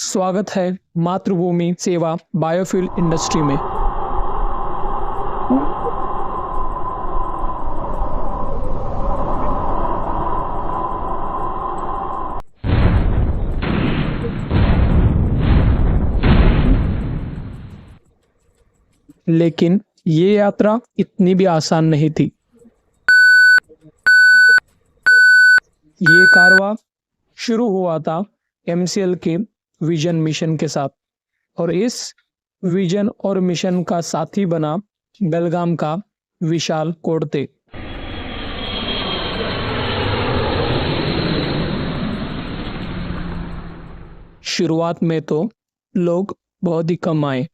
स्वागत है मातृभूमि सेवा बायोफ्यूल इंडस्ट्री में। लेकिन ये यात्रा इतनी भी आसान नहीं थी। ये कारवां शुरू हुआ था एमसीएल के विजन मिशन के साथ, और इस विजन और मिशन का साथी बना बेलगाम का विशाल कोडते। शुरुआत में तो लोग बहुत ही कम आए,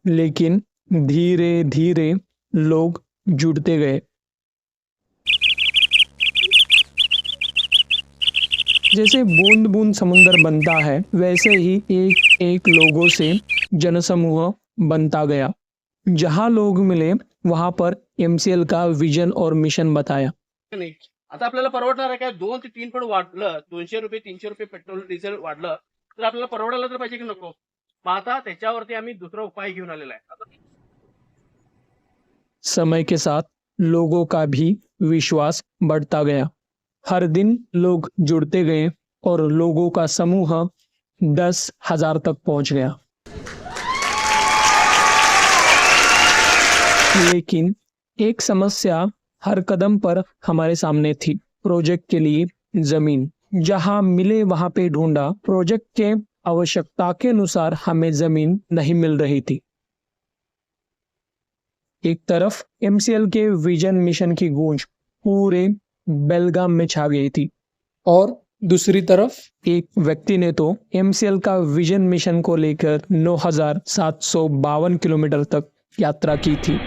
लेकिन धीरे धीरे लोग जुड़ते गए। जैसे बूंद बूंद समुंदर बनता है, वैसे ही एक एक लोगों से जनसमूह बनता गया। जहां लोग मिले वहां पर एमसीएल का विजन और मिशन बताया। नाही आता आपल्याला परवडणार आहे काय? 2 ते 3 पण वाढलं, 200 रुपये 300 रुपये पेट्रोल डिझेल वाढलं तर आपल्याला परवडायला तर पाहिजे की नको? मग आता त्याच्यावरती आम्ही दुसरा उपाय घेऊन आलेला आहे। समय के साथ लोगों का भी विश्वास बढ़ता गया। हर दिन लोग जुड़ते गए और लोगों का समूह 10,000 तक पहुंच गया। लेकिन एक समस्या हर कदम पर हमारे सामने थी। प्रोजेक्ट के लिए जमीन। जहां मिले वहां पे ढूंढा, प्रोजेक्ट के आवश्यकता के अनुसार हमें जमीन नहीं मिल रही थी। एक तरफ एमसीएल के विजन मिशन की गूंज पूरे बेलगाम में छा गई थी, और दूसरी तरफ एक व्यक्ति ने तो एमसीएल का विजन मिशन को लेकर 9,752 किलोमीटर तक यात्रा की थी।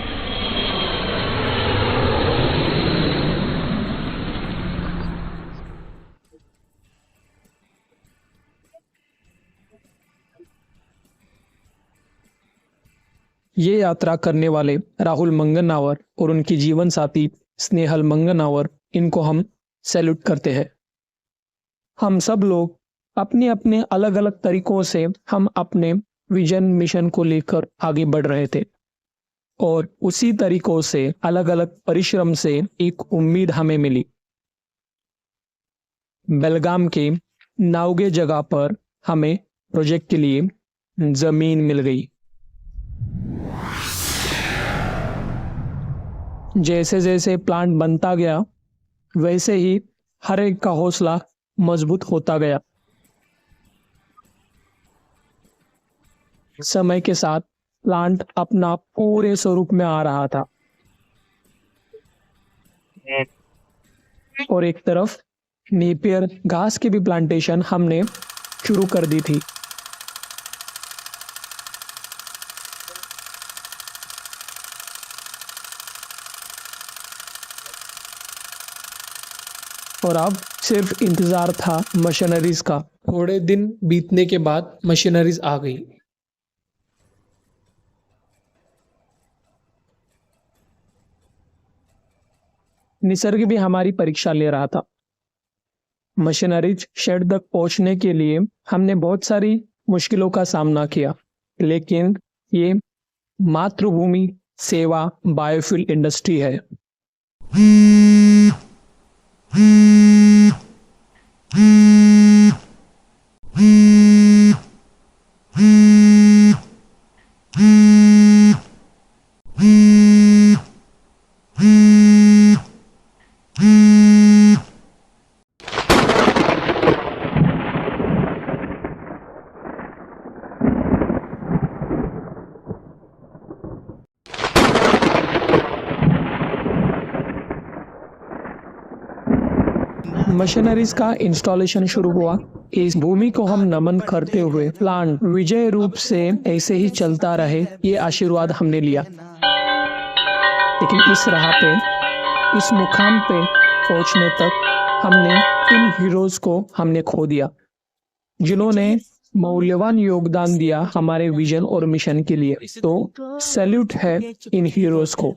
ये यात्रा करने वाले राहुल मंगनावर और उनकी जीवन साथी स्नेहल मंगनावर, इनको हम सैल्यूट करते हैं। हम सब लोग अपने अपने अलग अलग तरीकों से हम अपने विजन मिशन को लेकर आगे बढ़ रहे थे, और उसी तरीकों से अलग अलग परिश्रम से एक उम्मीद हमें मिली। बेलगाम के नाउगे जगह पर हमें प्रोजेक्ट के लिए जमीन मिल गई। जैसे जैसे प्लांट बनता गया, वैसे ही हर एक का हौसला मजबूत होता गया। समय के साथ प्लांट अपना पूरे स्वरूप में आ रहा था, और एक तरफ नेपियर घास की भी प्लांटेशन हमने शुरू कर दी थी। और अब सिर्फ इंतजार था मशीनरीज का। थोड़े दिन बीतने के बाद मशीनरीज आ गई। निसर्ग भी हमारी परीक्षा ले रहा था। मशीनरीज शेड तक पहुंचने के लिए हमने बहुत सारी मुश्किलों का सामना किया, लेकिन ये मातृभूमि सेवा बायोफ्यूल इंडस्ट्री है। मशीनरीज का इंस्टॉलेशन शुरू हुआ। इस भूमि को हम नमन करते हुए प्लांट विजय रूप से ऐसे ही चलता रहे, ये आशीर्वाद हमने लिया। लेकिन इस राह पे, इस मुकाम पे पहुंचने तक हमने इन हीरोज को हमने खो दिया, जिन्होंने मौल्यवान योगदान दिया हमारे विजन और मिशन के लिए। तो सैल्यूट है इन हीरोज को।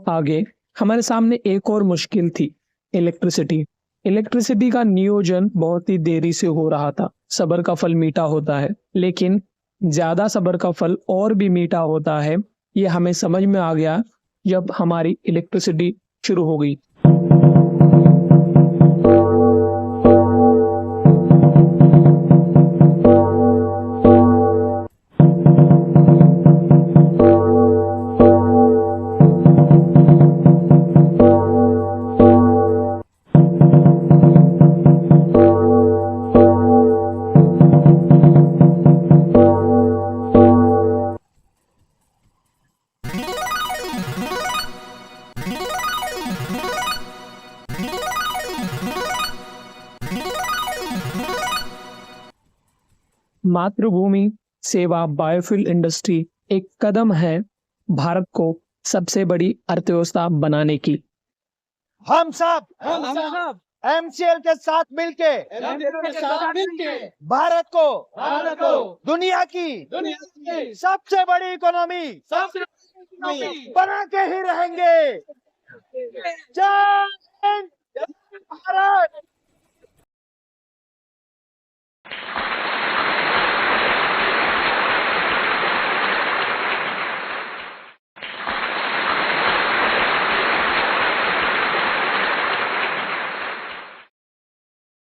आगे हमारे सामने एक और मुश्किल थी, इलेक्ट्रिसिटी। इलेक्ट्रिसिटी का नियोजन बहुत ही देरी से हो रहा था। सब्र का फल मीठा होता है, लेकिन ज्यादा सब्र का फल और भी मीठा होता है। ये हमें समझ में आ गया जब हमारी इलेक्ट्रिसिटी शुरू हो गई। मातृभूमि सेवा बायोफ्यूल इंडस्ट्री एक कदम है भारत को सबसे बड़ी अर्थव्यवस्था बनाने की। हम सब एमसीएल के साथ मिलके भारत को दुनिया की सबसे बड़ी इकोनॉमी बना के ही रहेंगे। जय हिंद, जय भारत।